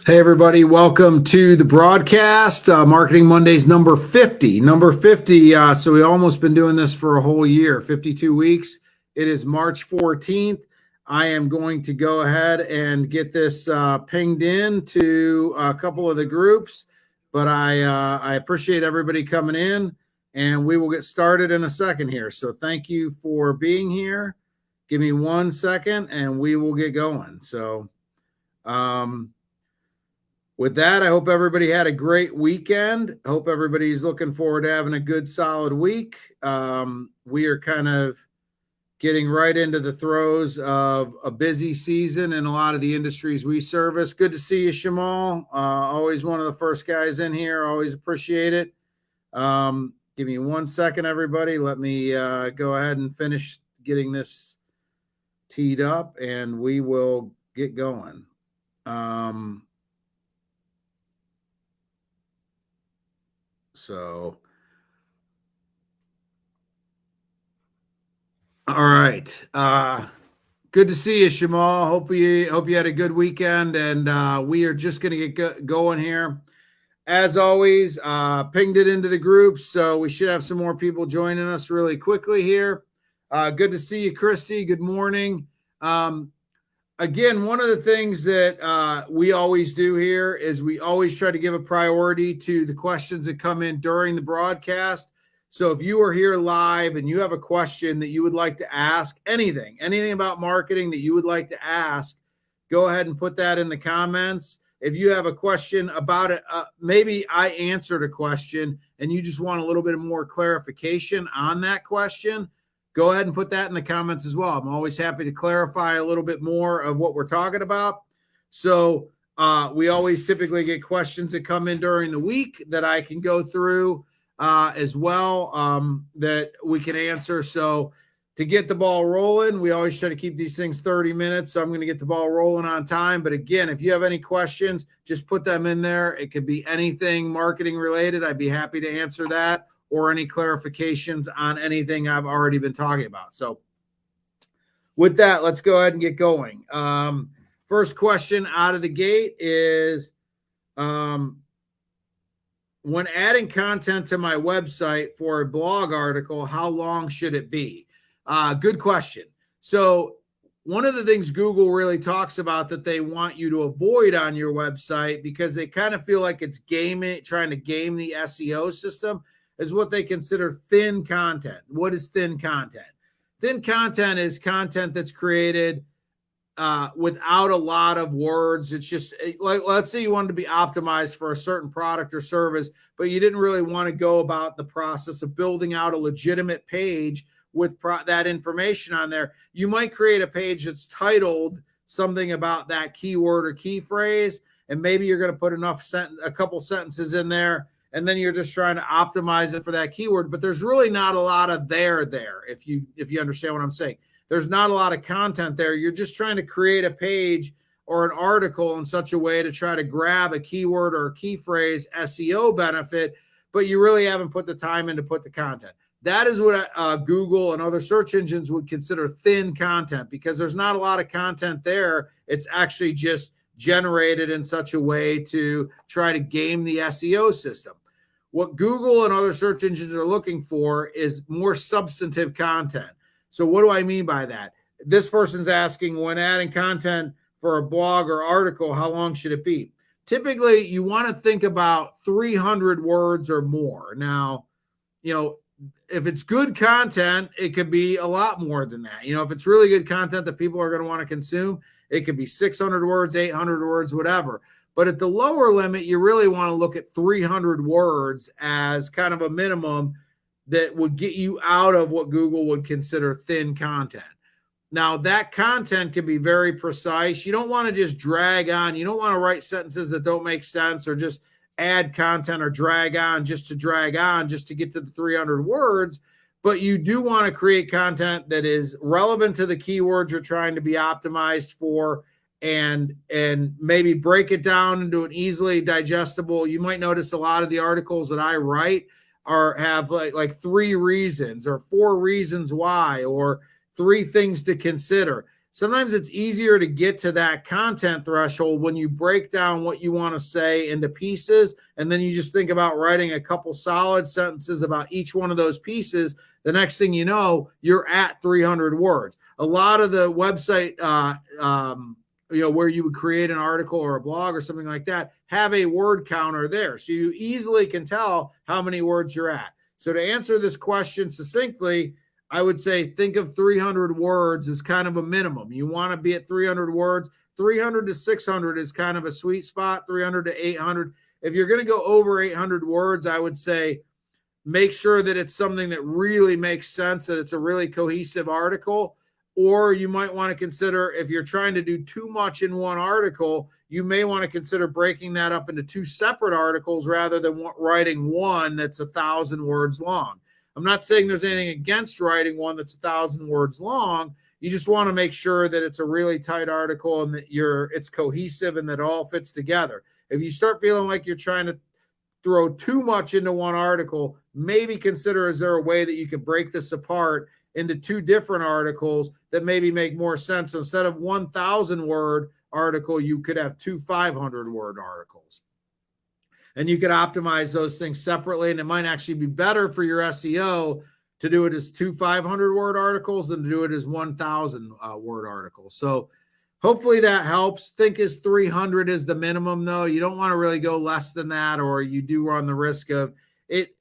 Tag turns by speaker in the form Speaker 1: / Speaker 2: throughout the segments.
Speaker 1: Hey, everybody. Welcome to the broadcast. Marketing Mondays, number 50. So we almost been doing this for a whole year, 52 weeks. It is March 14th. I am going to go ahead and get this pinged in to a couple of the groups, but I appreciate everybody coming in, and we will get started in a second here. So thank you for being here. Give me 1 second, and we will get going. So, with that, I hope everybody had a great weekend. I hope everybody's looking forward to having a good, solid week. We are kind of getting right into the throes of a busy season in a lot of the industries we service. Good to see you, Shamal. Always one of the first guys in here. Always appreciate it. Give me 1 second, everybody. Let me go ahead and finish getting this teed up, and we will get going. So, all right. Good to see you, Shamal. Hope you had a good weekend, and we are just going to get going here. As always, pinged it into the group, so we should have some more people joining us really quickly here. Good to see you, Christy. Good morning. Again, one of the things that we always do here is we always try to give a priority to the questions that come in during the broadcast. So if you are here live and you have a question that you would like to ask, anything about marketing that you would like to ask, go ahead and put that in the comments. If you have a question about it, maybe I answered a question and you just want a little bit more clarification on that question, go ahead and put that in the comments as well. I'm always happy to clarify a little bit more of what we're talking about. So we always typically get questions that come in during the week that I can go through as well that we can answer. So to get the ball rolling, we always try to keep these things 30 minutes. So I'm going to get the ball rolling on time. But again, if you have any questions, just put them in there. It could be anything marketing related. I'd be happy to answer that, or any clarifications on anything I've already been talking about. So with that, let's go ahead and get going. First question out of the gate is, when adding content to my website for a blog article, how long should it be? Good question. So one of the things Google really talks about that they want you to avoid on your website, because they kind of feel like it's trying to game the SEO system, is what they consider thin content. What is thin content? Thin content is content that's created without a lot of words. It's just like, let's say you wanted to be optimized for a certain product or service, but you didn't really want to go about the process of building out a legitimate page with that information on there. You might create a page that's titled something about that keyword or key phrase, and maybe you're going to put a couple sentences in there, and then you're just trying to optimize it for that keyword. But there's really not a lot of there, if you understand what I'm saying. There's not a lot of content there. You're just trying to create a page or an article in such a way to try to grab a keyword or a key phrase SEO benefit, but you really haven't put the time in to put the content. That is what Google and other search engines would consider thin content, because there's not a lot of content there. It's actually just generated in such a way to try to game the SEO system. What Google and other search engines are looking for is more substantive content. So what do I mean by that? This person's asking, when adding content for a blog or article, how long should it be? Typically, you want to think about 300 words or more. Now, if it's good content, it could be a lot more than that. If it's really good content that people are going to want to consume, it could be 600 words, 800 words, whatever. But at the lower limit, you really want to look at 300 words as kind of a minimum that would get you out of what Google would consider thin content. Now, that content can be very precise. You don't want to just drag on. You don't want to write sentences that don't make sense, or just add content or drag on just to get to the 300 words. But you do want to create content that is relevant to the keywords you're trying to be optimized for, and maybe break it down into an easily digestible. You might notice a lot of the articles that I write have like 3 reasons or 4 reasons why, or 3 things to consider. sometimes it's easier to get to that content threshold when you break down what you want to say into pieces, and then you just think about writing a couple solid sentences about each one of those pieces. The next thing you know, you're at 300 words. A lot of the website, where you would create an article or a blog or something like that, have a word counter there. So you easily can tell how many words you're at. So to answer this question succinctly, I would say think of 300 words as kind of a minimum. You want to be at 300 words. 300 to 600 is kind of a sweet spot, 300 to 800. If you're going to go over 800 words, I would say make sure that it's something that really makes sense, that it's a really cohesive article. Or you might want to consider, if you're trying to do too much in one article, you may want to consider breaking that up into two separate articles rather than writing one that's 1,000 words long. I'm not saying there's anything against writing one that's 1,000 words long. You just want to make sure that it's a really tight article and that it's cohesive and that it all fits together. If you start feeling like you're trying to throw too much into one article, maybe consider, is there a way that you could break this apart into two different articles that maybe make more sense? So instead of 1,000 word article, you could have two 500 word articles. And you could optimize those things separately. And it might actually be better for your SEO to do it as two 500 word articles than to do it as 1,000 word articles. So hopefully that helps. Think is 300 is the minimum, though. You don't want to really go less than that, or you do run the risk of it.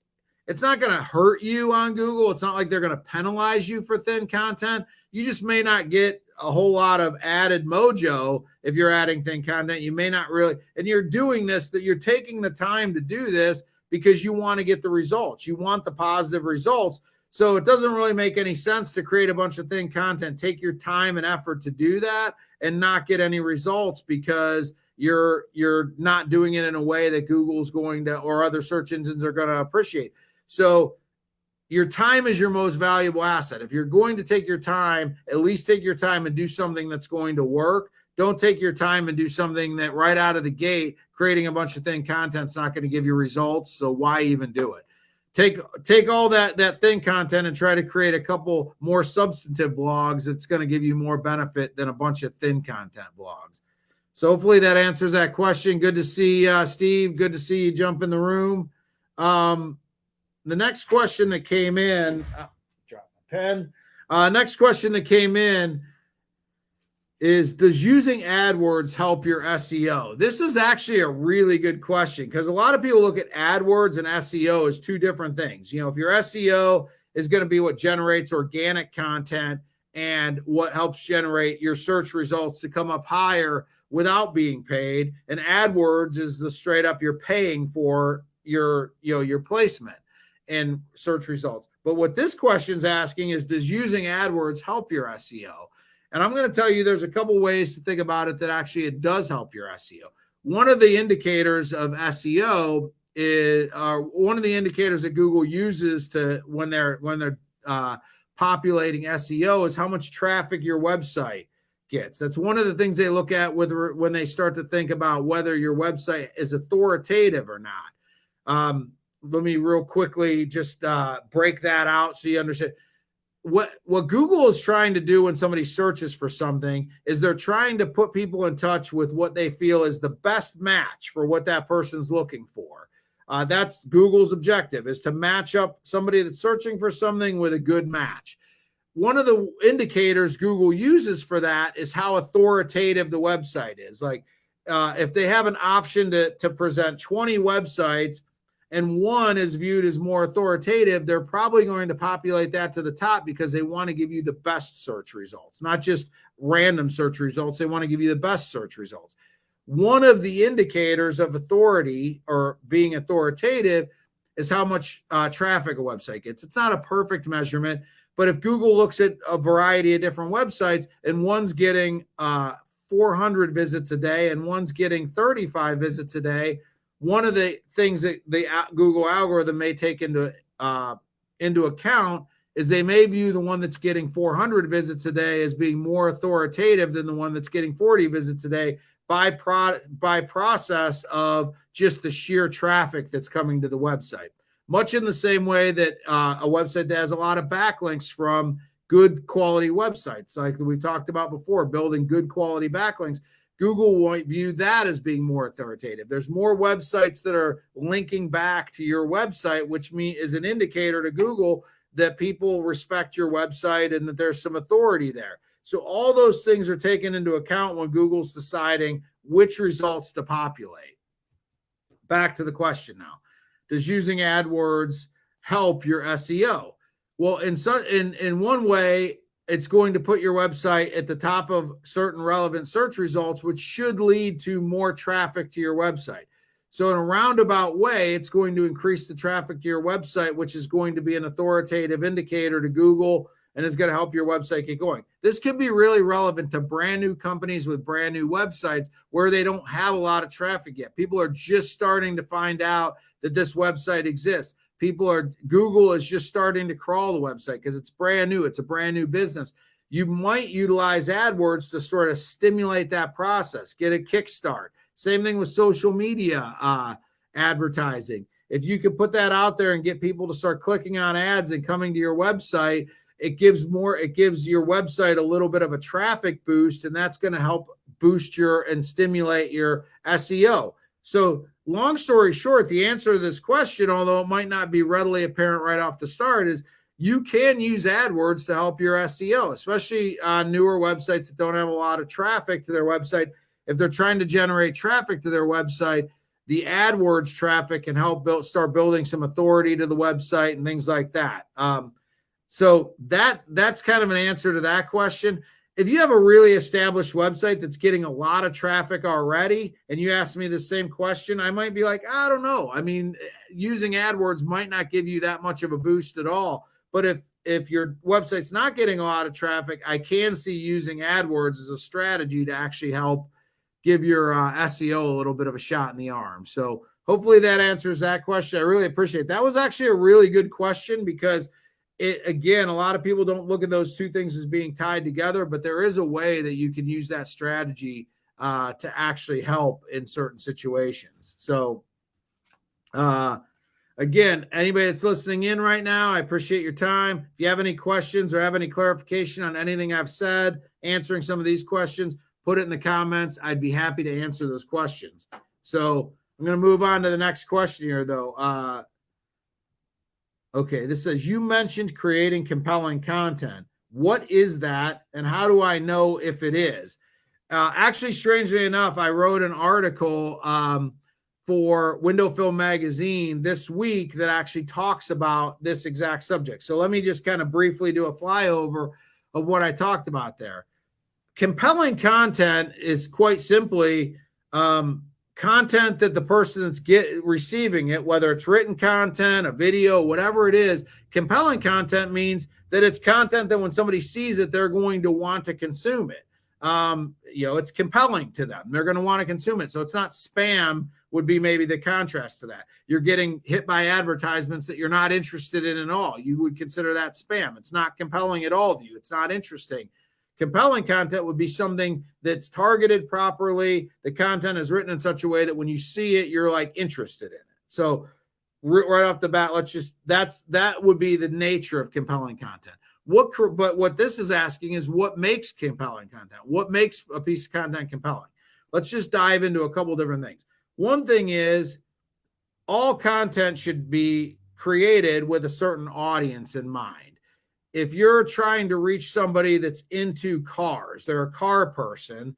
Speaker 1: It's not going to hurt you on Google. It's not like they're going to penalize you for thin content. You just may not get a whole lot of added mojo if you're adding thin content. You may not really, and you're doing this, that you're taking the time to do this because you want to get the results. You want the positive results. So it doesn't really make any sense to create a bunch of thin content, take your time and effort to do that and not get any results because you're not doing it in a way that Google's going to, or other search engines are going to appreciate. So your time is your most valuable asset. If you're going to take your time, at least take your time and do something that's going to work. Don't take your time and do something that right out of the gate, creating a bunch of thin content is not going to give you results. So why even do it? Take all that thin content and try to create a couple more substantive blogs. It's going to give you more benefit than a bunch of thin content blogs. So hopefully that answers that question. Good to see Steve. Good to see you jump in the room. The next question that came in, drop my pen. Next question that came in is, does using AdWords help your SEO? This is actually a really good question because a lot of people look at AdWords and SEO as two different things. You know, if your SEO is going to be what generates organic content and what helps generate your search results to come up higher without being paid, and AdWords is the straight up you're paying for your placement and search results. But what this question's asking is, does using AdWords help your SEO? And I'm going to tell you there's a couple ways to think about it that actually it does help your SEO. One of the indicators of SEO is one of the indicators that Google uses to when they're populating SEO is how much traffic your website gets. That's one of the things they look at when they start to think about whether your website is authoritative or not. Let me real quickly just break that out so you understand. What Google is trying to do when somebody searches for something is they're trying to put people in touch with what they feel is the best match for what that person's looking for. That's Google's objective, is to match up somebody that's searching for something with a good match. One of the indicators Google uses for that is how authoritative the website is. Like if they have an option to present 20 websites and one is viewed as more authoritative, they're probably going to populate that to the top because they want to give you the best search results, not just random search results. They want to give you the best search results. One of the indicators of authority or being authoritative is how much traffic a website gets. It's not a perfect measurement, but if Google looks at a variety of different websites and one's getting 400 visits a day and one's getting 35 visits a day, one of the things that the Google algorithm may take into account is they may view the one that's getting 400 visits a day as being more authoritative than the one that's getting 40 visits a day by process of just the sheer traffic that's coming to the website. Much in the same way that a website that has a lot of backlinks from good quality websites, like we talked about before, building good quality backlinks. Google won't view that as being more authoritative. There's more websites that are linking back to your website, which is an indicator to Google that people respect your website and that there's some authority there. So all those things are taken into account when Google's deciding which results to populate. Back to the question now. Does using AdWords help your SEO? Well, in one way, it's going to put your website at the top of certain relevant search results, which should lead to more traffic to your website. So in a roundabout way, it's going to increase the traffic to your website, which is going to be an authoritative indicator to Google and is going to help your website get going. This could be really relevant to brand new companies with brand new websites where they don't have a lot of traffic yet. People are just starting to find out that this website exists. Google is just starting to crawl the website because it's brand new. It's a brand new business. You might utilize AdWords to sort of stimulate that process, get a kickstart. Same thing with social media advertising. If you could put that out there and get people to start clicking on ads and coming to your website, it gives your website a little bit of a traffic boost, and that's going to help boost and stimulate your SEO. So long story short, the answer to this question, although it might not be readily apparent right off the start, is you can use AdWords to help your SEO, especially on newer websites that don't have a lot of traffic to their website. If they're trying to generate traffic to their website, the AdWords traffic can help start building some authority to the website and things like that. So that's kind of an answer to that question. If you have a really established website that's getting a lot of traffic already, and you ask me the same question, I might be like, I don't know. I mean, using AdWords might not give you that much of a boost at all. But if your website's not getting a lot of traffic, I can see using AdWords as a strategy to actually help give your SEO a little bit of a shot in the arm. So hopefully that answers that question. I really appreciate it. That was actually a really good question because again, a lot of people don't look at those two things as being tied together, but there is a way that you can use that strategy to actually help in certain situations. So, again, anybody that's listening in right now, I appreciate your time. If you have any questions or have any clarification on anything I've said, answering some of these questions, put it in the comments. I'd be happy to answer those questions. So I'm going to move on to the next question here, though. Okay, this says, you mentioned creating compelling content. What is that, and how do I know if it is? Actually, strangely enough, I wrote an article for Window Film Magazine this week that actually talks about this exact subject. So let me just kind of briefly do a flyover of what I talked about there. Compelling content is quite simply content that the person that's receiving it, whether it's written content, a video, whatever it is. Compelling content means that it's content that when somebody sees it, they're going to want to consume it. It's compelling to them. They're going to want to consume it. So it's not spam would be maybe the contrast to that. You're getting hit by advertisements that you're not interested in at all. You would consider that spam. It's not compelling at all to you. It's not interesting. Compelling content would be something that's targeted properly. The content is written in such a way that when you see it, you're like interested in it. So right off the bat, that would be the nature of compelling content. But what this is asking is what makes compelling content? What makes a piece of content compelling? Let's just dive into a couple different things. One thing is all content should be created with a certain audience in mind. If you're trying to reach somebody that's into cars, they're a car person,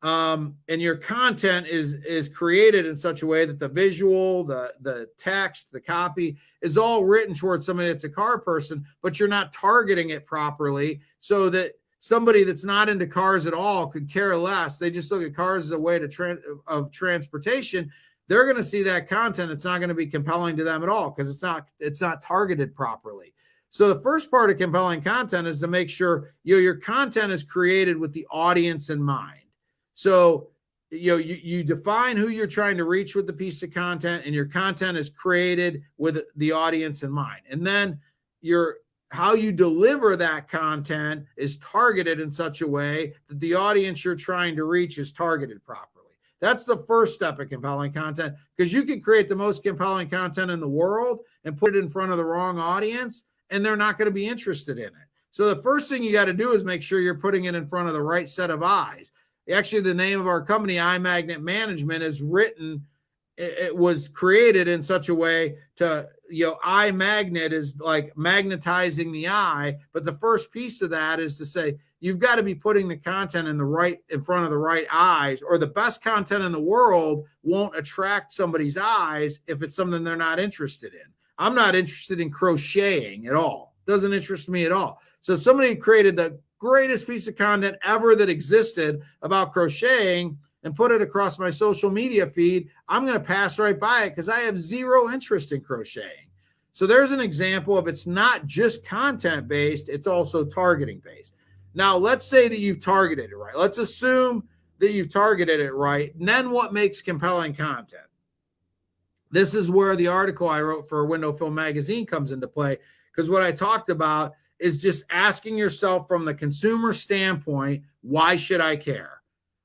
Speaker 1: and your content is created in such a way that the visual, the text, the copy is all written towards somebody that's a car person, but you're not targeting it properly so that somebody that's not into cars at all could care less. They just look at cars as a way of transportation. They're going to see that content. It's not going to be compelling to them at all because it's not targeted properly. So the first part of compelling content is to make sure your content is created with the audience in mind. So you define who you're trying to reach with the piece of content, and your content is created with the audience in mind. And then how you deliver that content is targeted in such a way that the audience you're trying to reach is targeted properly. That's the first step of compelling content, because you can create the most compelling content in the world and put it in front of the wrong audience, and they're not going to be interested in it. So the first thing you got to do is make sure you're putting it in front of the right set of eyes. Actually, the name of our company, iMagnet Management, is written. It was created in such a way to, eye magnet is like magnetizing the eye. But the first piece of that is to say, you've got to be putting the content in front of the right eyes, or the best content in the world won't attract somebody's eyes if it's something they're not interested in. I'm not interested in crocheting at all. Doesn't interest me at all. So if somebody created the greatest piece of content ever that existed about crocheting and put it across my social media feed, I'm going to pass right by it because I have zero interest in crocheting. So there's an example of, it's not just content based, it's also targeting based. Now, let's say that you've targeted it right. Let's assume that you've targeted it right. And then what makes compelling content? This is where the article I wrote for Window Film Magazine comes into play, because what I talked about is just asking yourself from the consumer standpoint, why should I care?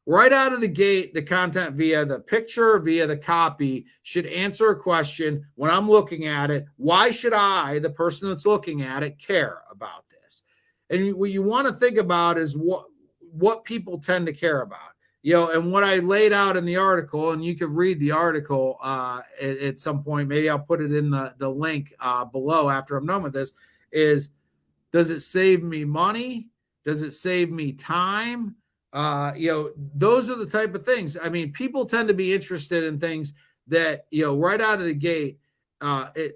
Speaker 1: Right out of the gate, the content via the picture, via the copy, should answer a question when I'm looking at it. Why should I, the person that's looking at it, care about this? And what you want to think about is what people tend to care about. And what I laid out in the article, and you can read the article at some point, maybe I'll put it in the link below after I'm done with this, is, does it save me money? Does it save me time? Those are the type of things. I mean, people tend to be interested in things that, right out of the gate,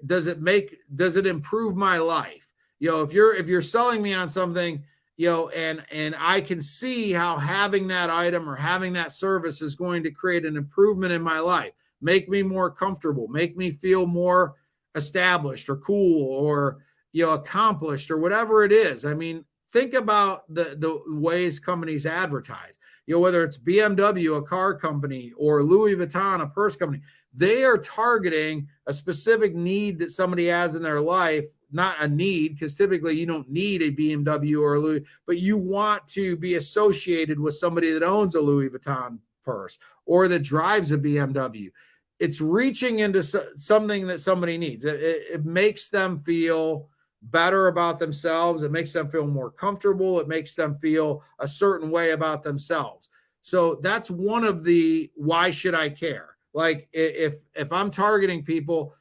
Speaker 1: does it improve my life? If you're selling me on something, and I can see how having that item or having that service is going to create an improvement in my life, make me more comfortable, make me feel more established or cool or, accomplished or whatever it is. I mean, think about the ways companies advertise, whether it's BMW, a car company, or Louis Vuitton, a purse company. They are targeting a specific need that somebody has in their life, not a need, because typically you don't need a BMW or a Louis, but you want to be associated with somebody that owns a Louis Vuitton purse or that drives a BMW. It's reaching into something that somebody needs. It makes them feel better about themselves. It makes them feel more comfortable. It makes them feel a certain way about themselves. So that's one of the, why should I care? Like if I'm targeting people,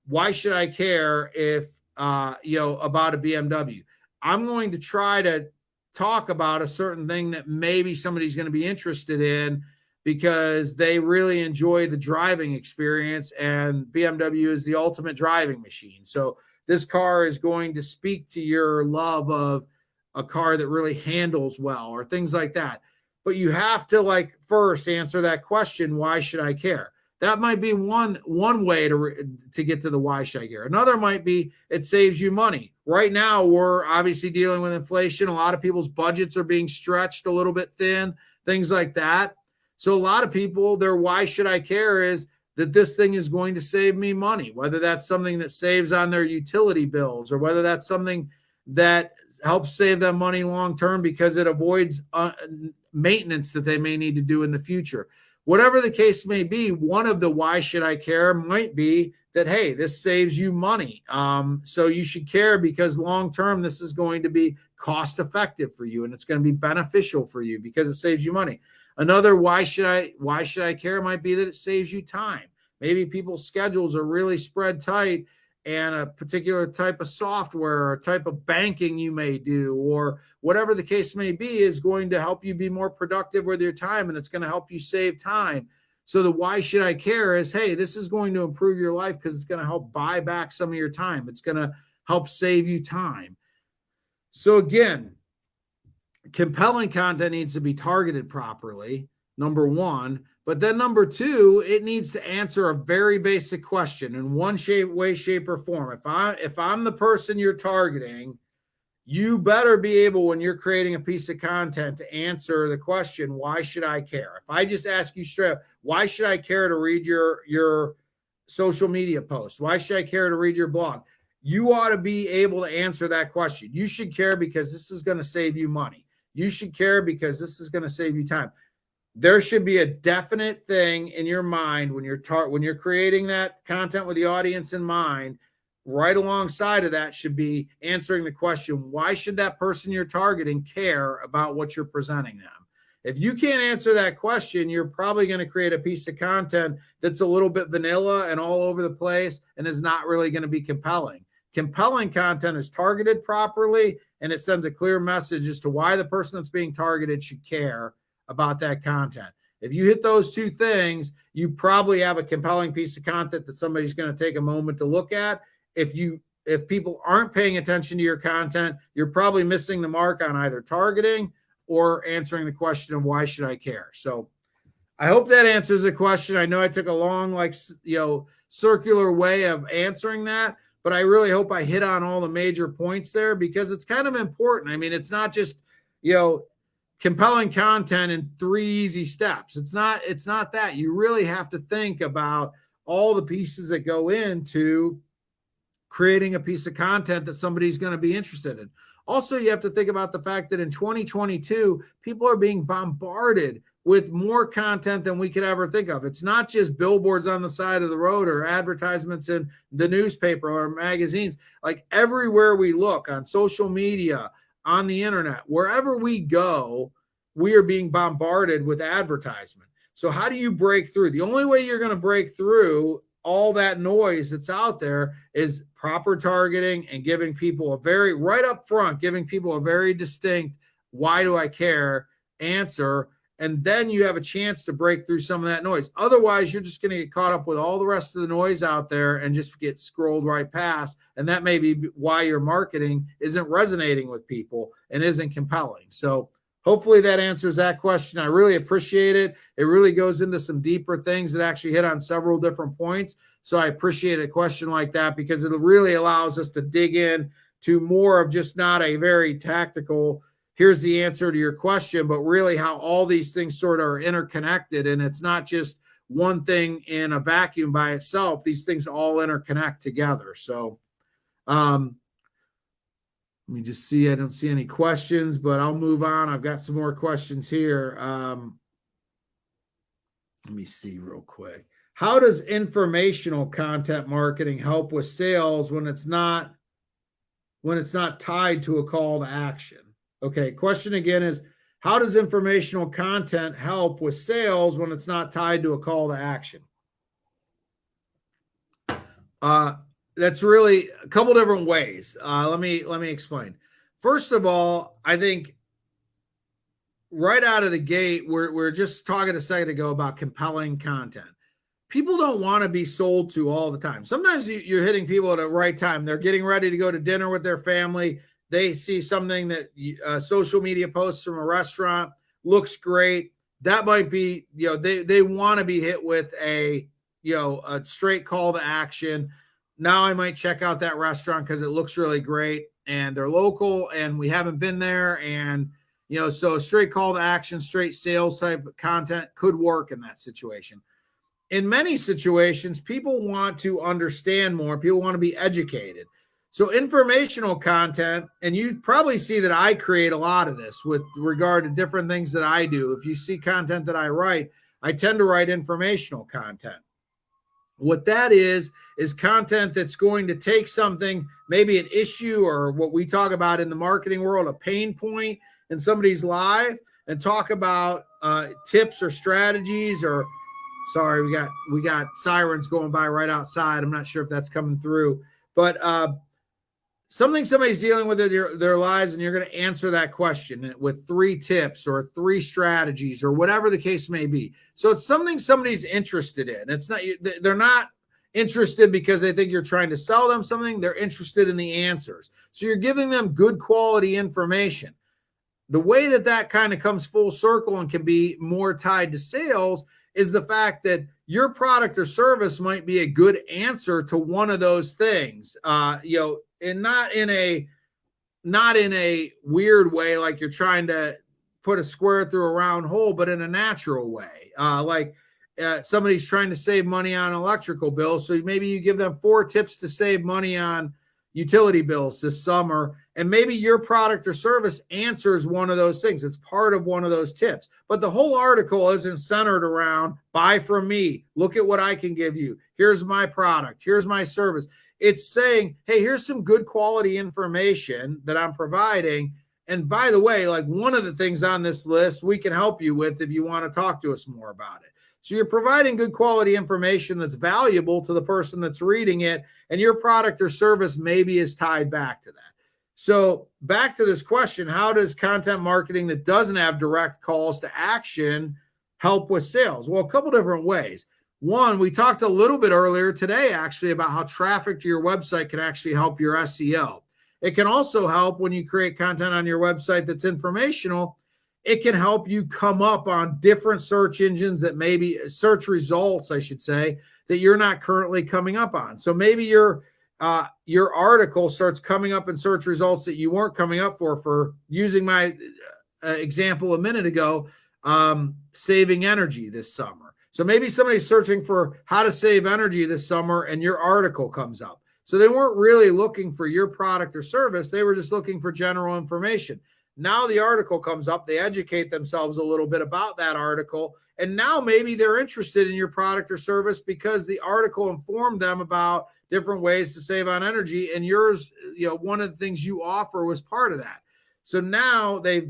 Speaker 1: why should I care if, about a BMW? I'm going to try to talk about a certain thing that maybe somebody's going to be interested in because they really enjoy the driving experience, and BMW is the ultimate driving machine. So this car is going to speak to your love of a car that really handles well or things like that. But you have to first answer that question, why should I care? That might be one way to get to the why should I care. Another might be it saves you money. Right now, we're obviously dealing with inflation. A lot of people's budgets are being stretched a little bit thin, things like that. So a lot of people, their why should I care is that this thing is going to save me money, whether that's something that saves on their utility bills or whether that's something that helps save them money long-term because it avoids maintenance that they may need to do in the future. Whatever the case may be, one of the why should I care might be that, hey, this saves you money. So you should care because long-term, this is going to be cost-effective for you and it's going to be beneficial for you because it saves you money. Another why should I care might be that it saves you time. Maybe people's schedules are really spread tight and a particular type of software or type of banking you may do or whatever the case may be is going to help you be more productive with your time and it's going to help you save time. So the why should I care is, hey, this is going to improve your life because it's going to help buy back some of your time. It's going to help save you time. So again, compelling content needs to be targeted properly, number one. But then number two, it needs to answer a very basic question in one way, shape, or form. If I'm the person you're targeting, you better be able, when you're creating a piece of content, to answer the question, why should I care? If I just ask you straight up, why should I care to read your social media posts? Why should I care to read your blog? You ought to be able to answer that question. You should care because this is going to save you money. You should care because this is going to save you time. There should be a definite thing in your mind when you're creating that content with the audience in mind. right alongside of that should be answering the question, why should that person you're targeting care about what you're presenting them? If you can't answer that question, you're probably going to create a piece of content that's a little bit vanilla and all over the place and is not really going to be compelling. Compelling content is targeted properly, and it sends a clear message as to why the person that's being targeted should care about that content. If you hit those two things, you probably have a compelling piece of content that somebody's going to take a moment to look at. If people aren't paying attention to your content, you're probably missing the mark on either targeting or answering the question of why should I care? So I hope that answers the question. I know I took a long, circular way of answering that, but I really hope I hit on all the major points there, because it's kind of important. I mean, it's not just, compelling content in 3 easy steps. It's not that. You really have to think about all the pieces that go into creating a piece of content that somebody's going to be interested in. Also, you have to think about the fact that in 2022, people are being bombarded with more content than we could ever think of. It's not just billboards on the side of the road or advertisements in the newspaper or magazines. Like everywhere we look, on social media, on the internet, wherever we go, we are being bombarded with advertisement. So how do you break through? The only way you're going to break through all that noise that's out there is proper targeting and giving people right up front, giving people a very distinct, why do I care answer. And then you have a chance to break through some of that noise. Otherwise, you're just going to get caught up with all the rest of the noise out there and just get scrolled right past. And that may be why your marketing isn't resonating with people and isn't compelling. So hopefully that answers that question. I really appreciate it. It really goes into some deeper things that actually hit on several different points. So I appreciate a question like that, because it really allows us to dig in to more of just not a very tactical, here's the answer to your question, but really how all these things sort of are interconnected. And it's not just one thing in a vacuum by itself. These things all interconnect together. So let me just see. I don't see any questions, but I'll move on. I've got some more questions here. Let me see real quick. How does informational content marketing help with sales when it's not tied to a call to action? Okay, question again is, how does informational content help with sales when it's not tied to a call to action? That's really a couple different ways. Let me explain. First of all, I think right out of the gate, we're just talking a second ago about compelling content. People don't want to be sold to all the time. Sometimes you're hitting people at the right time. They're getting ready to go to dinner with their family. They see something that social media posts from a restaurant, looks great. That might be, they want to be hit with a straight call to action. Now I might check out that restaurant because it looks really great and they're local and we haven't been there. And, so a straight call to action, straight sales type of content could work in that situation. In many situations, people want to understand more. People want to be educated. So informational content, and you probably see that I create a lot of this with regard to different things that I do. If you see content that I write, I tend to write informational content. What that is content that's going to take something, maybe an issue or what we talk about in the marketing world, a pain point in somebody's life, and talk about tips or strategies or, sorry, we got sirens going by right outside. I'm not sure if that's coming through, but something somebody's dealing with in their lives, and you're going to answer that question with 3 tips or 3 strategies or whatever the case may be. So it's something somebody's interested in. It's not, they're not interested because they think you're trying to sell them something. They're interested in the answers. So you're giving them good quality information. The way that kind of comes full circle and can be more tied to sales is the fact that your product or service might be a good answer to one of those things, and not in a weird way, like you're trying to put a square through a round hole, but in a natural way. Somebody's trying to save money on electrical bills. So maybe you give them 4 tips to save money on utility bills this summer. And maybe your product or service answers one of those things. It's part of one of those tips. But the whole article isn't centered around buy from me. Look at what I can give you. Here's my product. Here's my service. It's saying, hey, here's some good quality information that I'm providing. And by the way, like one of the things on this list we can help you with if you want to talk to us more about it. So you're providing good quality information that's valuable to the person that's reading it, and your product or service maybe is tied back to that. So back to this question, how does content marketing that doesn't have direct calls to action help with sales? Well, a couple different ways. One, we talked a little bit earlier today actually about how traffic to your website can actually help your SEO. It can also help when you create content on your website that's informational. It can help you come up on different search engines that maybe search results, I should say, that you're not currently coming up on. So maybe your article starts coming up in search results that you weren't coming up for using my example a minute ago, saving energy this summer. So maybe somebody's searching for how to save energy this summer and your article comes up. So they weren't really looking for your product or service. They were just looking for general information. Now the article comes up, they educate themselves a little bit about that article, and now maybe they're interested in your product or service because the article informed them about different ways to save on energy, and yours, one of the things you offer was part of that. So now they've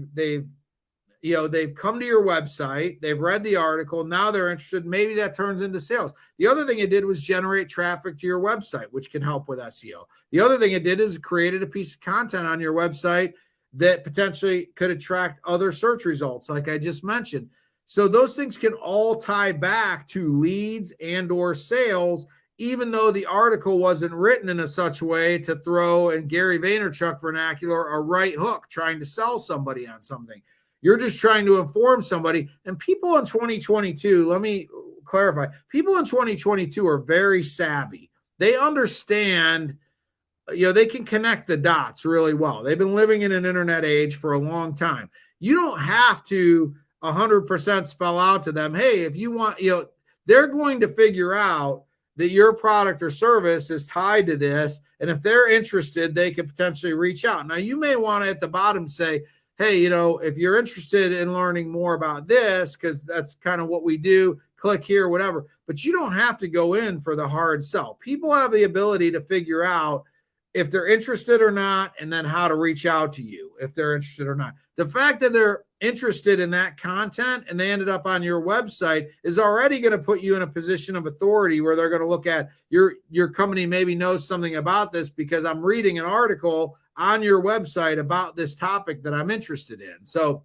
Speaker 1: come to your website, they've read the article, now they're interested, maybe that turns into sales. The other thing it did was generate traffic to your website, which can help with SEO. The other thing it did is created a piece of content on your website that potentially could attract other search results, like I just mentioned. So those things can all tie back to leads and or sales, even though the article wasn't written in a such way to throw, in Gary Vaynerchuk vernacular, a right hook trying to sell somebody on something. You're just trying to inform somebody. And people in 2022, let me clarify, people in 2022 are very savvy. They understand, they can connect the dots really well. They've been living in an internet age for a long time. You don't have to 100% spell out to them, hey, if you want, they're going to figure out that your product or service is tied to this. And if they're interested, they could potentially reach out. Now, you may want to at the bottom say, hey, if you're interested in learning more about this, because that's kind of what we do, click here, whatever. But you don't have to go in for the hard sell. People have the ability to figure out if they're interested or not, and then how to reach out to you if they're interested or not. The fact that they're interested in that content and they ended up on your website is already going to put you in a position of authority where they're going to look at your company maybe knows something about this because I'm reading an article on your website about this topic that I'm interested in. So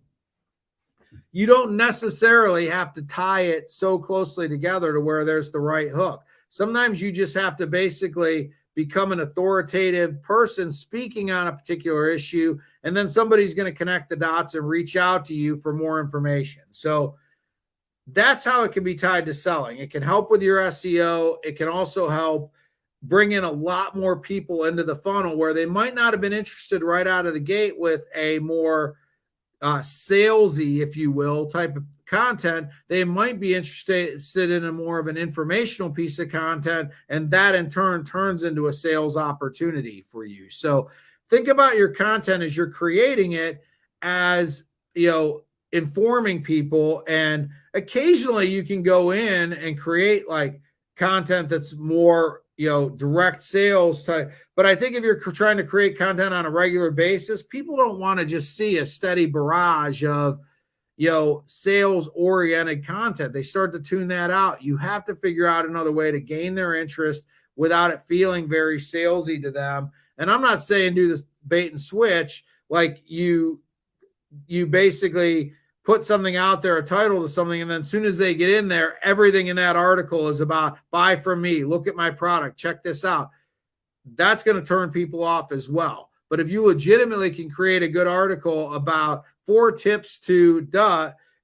Speaker 1: you don't necessarily have to tie it so closely together to where there's the right hook. Sometimes you just have to basically become an authoritative person speaking on a particular issue, and then somebody's going to connect the dots and reach out to you for more information. So that's how it can be tied to selling. It can help with your SEO. It can also help bring in a lot more people into the funnel where they might not have been interested right out of the gate with a more salesy, if you will, type of content. They might be interested in a more of an informational piece of content, and that in turn turns into a sales opportunity for you. So think about your content as you're creating it as, informing people, and occasionally you can go in and create like content that's more, direct sales type. But I think if you're trying to create content on a regular basis, people don't want to just see a steady barrage of, sales oriented content. They start to tune that out. You have to figure out another way to gain their interest without it feeling very salesy to them. And I'm not saying do this bait and switch, like you basically put something out there, a title to something, and then as soon as they get in there, everything in that article is about buy from me, look at my product, check this out. That's going to turn people off as well. But if you legitimately can create a good article about 4 tips to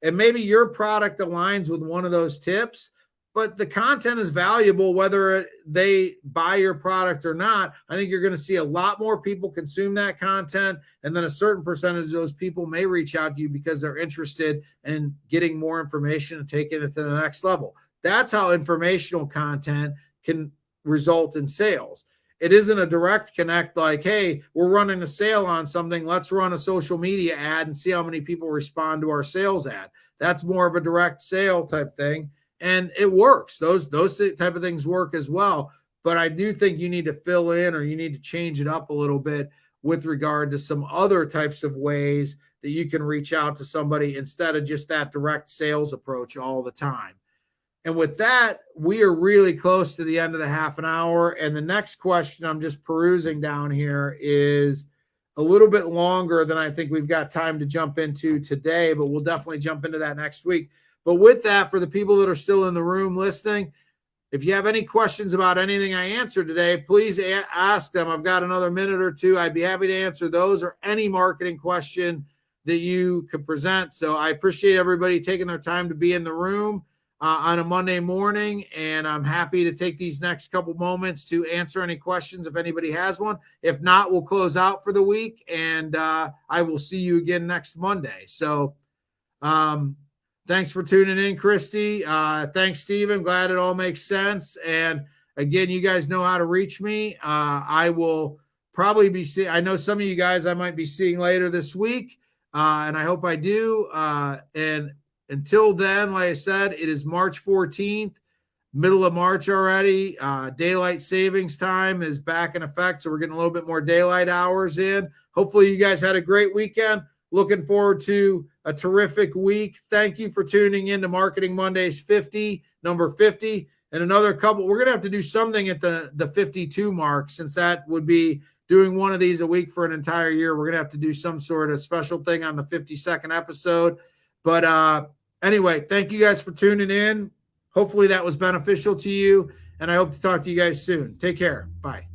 Speaker 1: and maybe your product aligns with one of those tips, but the content is valuable whether they buy your product or not, I think you're going to see a lot more people consume that content, and then a certain percentage of those people may reach out to you because they're interested in getting more information and taking it to the next level. That's how informational content can result in sales. It isn't a direct connect like, hey, we're running a sale on something, let's run a social media ad and see how many people respond to our sales ad. That's more of a direct sale type thing. And it works. Those type of things work as well. but I do think you need to fill in or you need to change it up a little bit with regard to some other types of ways that you can reach out to somebody instead of just that direct sales approach all the time. And with that, we are really close to the end of the half an hour. And the next question I'm just perusing down here is a little bit longer than I think we've got time to jump into today, but we'll definitely jump into that next week. But with that, for the people that are still in the room listening, if you have any questions about anything I answered today, please ask them. I've got another minute or two. I'd be happy to answer those or any marketing question that you could present. So I appreciate everybody taking their time to be in the room on a Monday morning, and I'm happy to take these next couple moments to answer any questions if anybody has one. If not, we'll close out for the week, and I will see you again next Monday. So thanks for tuning in, Christy. Thanks, Stephen. Glad it all makes sense. And again, you guys know how to reach me. I will probably be seeing, I know some of you guys I might be seeing later this week, and I hope I do. And until then, like I said, it is March 14th, middle of March already. Daylight savings time is back in effect, so we're getting a little bit more daylight hours in. Hopefully you guys had a great weekend. Looking forward to a terrific week. Thank you for tuning in to Marketing Mondays 50, number 50, and another couple. We're going to have to do something at the 52 mark, since that would be doing one of these a week for an entire year. We're going to have to do some sort of special thing on the 52nd episode. But anyway, thank you guys for tuning in. Hopefully that was beneficial to you, and I hope to talk to you guys soon. Take care. Bye.